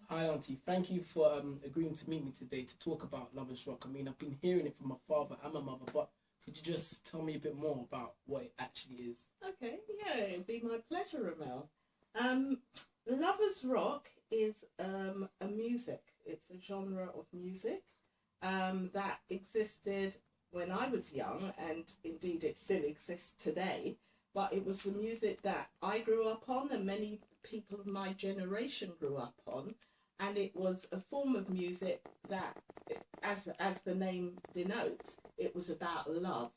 Hi, Auntie. Thank you for agreeing to meet me today to talk about Lovers Rock. I mean, I've been hearing it from my father and my mother, but could you just tell me a bit more about what it actually is? Okay, yeah, it'd be my pleasure, Romael. Um, Lovers Rock is a music. It's a genre of music that existed when I was young, and indeed it still exists today. But it was the music that I grew up on, and many people of my generation grew up on, and it was a form of music that, as the name denotes, it was about love.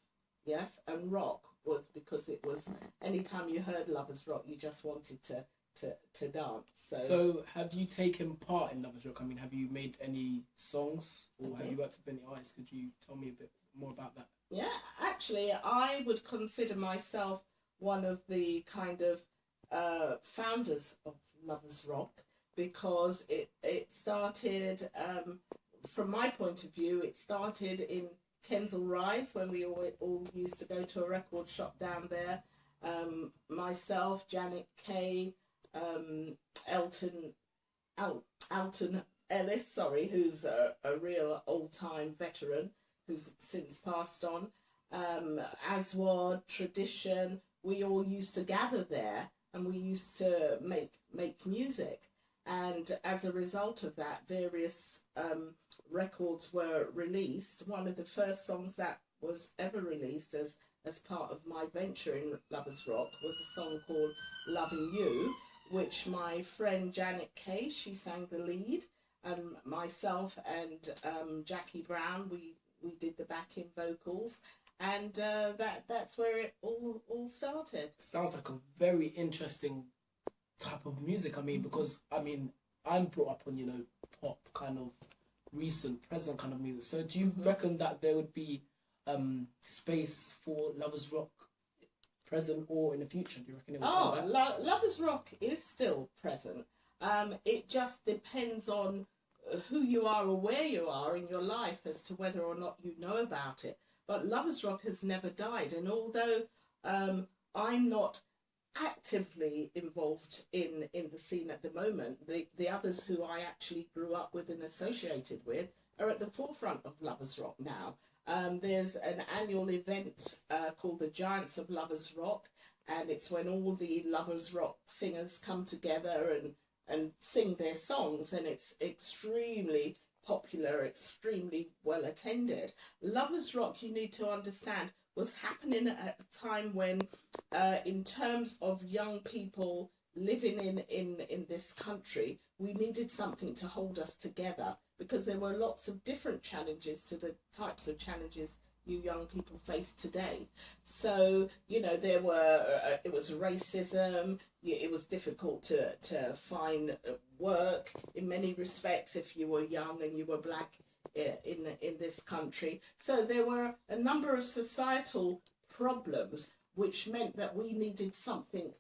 Yes, and rock was because it was anytime you heard lovers rock, you just wanted to dance. So, have you taken part in Lovers Rock? I mean, have you made any songs or have you worked with any artists? Could you tell me a bit more about that? Yeah, actually, I would consider myself one of the kind of founders of Lovers Rock because it started, from my point of view, it started in Kensal Rise when we all used to go to a record shop down there. Myself, Janet Kay, Elton, Alton Ellis, sorry, who's a real old-time veteran who's since passed on. Aswad, Tradition, we all used to gather there and we used to make music. And as a result of that, various records were released. One of the first songs that was ever released as part of my venture in Lovers Rock was a song called Loving You, which my friend Janet Kay, she sang the lead, and myself and Jackie Brown, we did the backing vocals, and that's where it all started. Sounds like a very interesting type of music. I mean, because I mean, I'm brought up on pop kind of recent present kind of music. So do you reckon that there would be space for Lovers Rock present or in the future? Do you reckon it would come back? Lovers Rock is still present. It just depends on who you are or where you are in your life as to whether or not you know about it. But Lovers Rock has never died, and although I'm not actively involved in the scene at the moment, the others who I actually grew up with and associated with are at the forefront of Lovers Rock now. There's an annual event called the Giants of Lovers Rock, and it's when all the Lovers Rock singers come together and sing their songs, and it's extremely popular, extremely well attended. Lovers Rock, you need to understand, was happening at a time when, in terms of young people living in this country, we needed something to hold us together because there were lots of different challenges to the types of challenges you young people face today. So, there were, it was racism, it was difficult to find work in many respects if you were young and you were black in this country. So there were a number of societal problems which meant that we needed something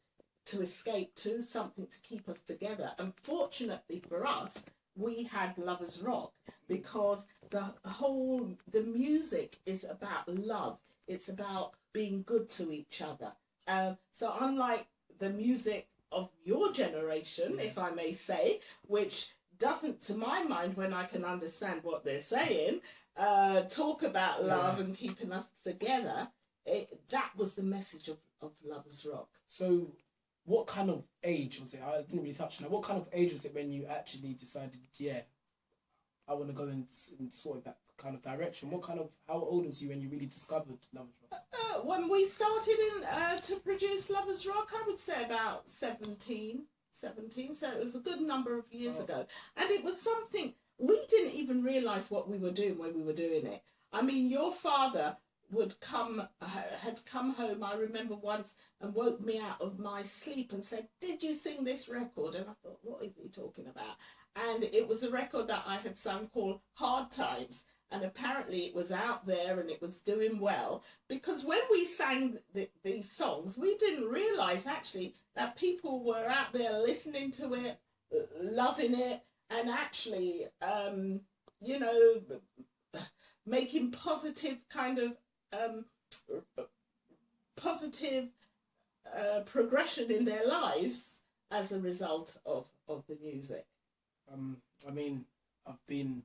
to escape to, something to keep us together. And fortunately for us, we had Lovers Rock because the music is about love. It's about being good to each other. So unlike the music of your generation, if I may say, which doesn't, to my mind, when I can understand what they're saying, talk about love and keeping us together, that was the message of Lovers Rock. So what kind of age was it? I didn't really touch on that. What kind of age was it when you actually decided, I want to go in sort of that kind of direction? How old was you when you really discovered Lovers Rock? When we started to produce Lovers Rock, I would say about 17, so it was a good number of years ago. And it was something, we didn't even realise what we were doing when we were doing it. I mean, your father had come home, I remember once, and woke me out of my sleep and said, "Did you sing this record?" And I thought, what is he talking about? And it was a record that I had sung called Hard Times, and apparently it was out there and it was doing well, because when we sang these songs, we didn't realise actually that people were out there listening to it, loving it, and actually making positive kind of positive progression in their lives as a result of the music. I mean, I've been.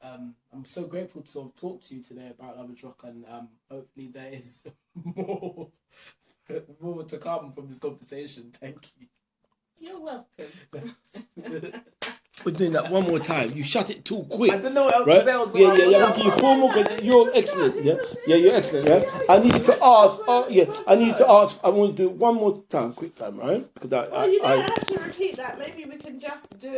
I'm so grateful to have talked to you today about Lovers Rock, and hopefully there is more, more to come from this conversation. Thank you. You're welcome. We're doing that one more time. You shut it too quick. I don't know what else right? to say. I was Yeah. like, I'm gonna give you 4 more because you're excellent. Yeah, you're excellent. Yeah. I need to ask. I need to ask. I want to do it one more time, quick time, right? Because Well, you don't have to repeat that. Maybe we can just do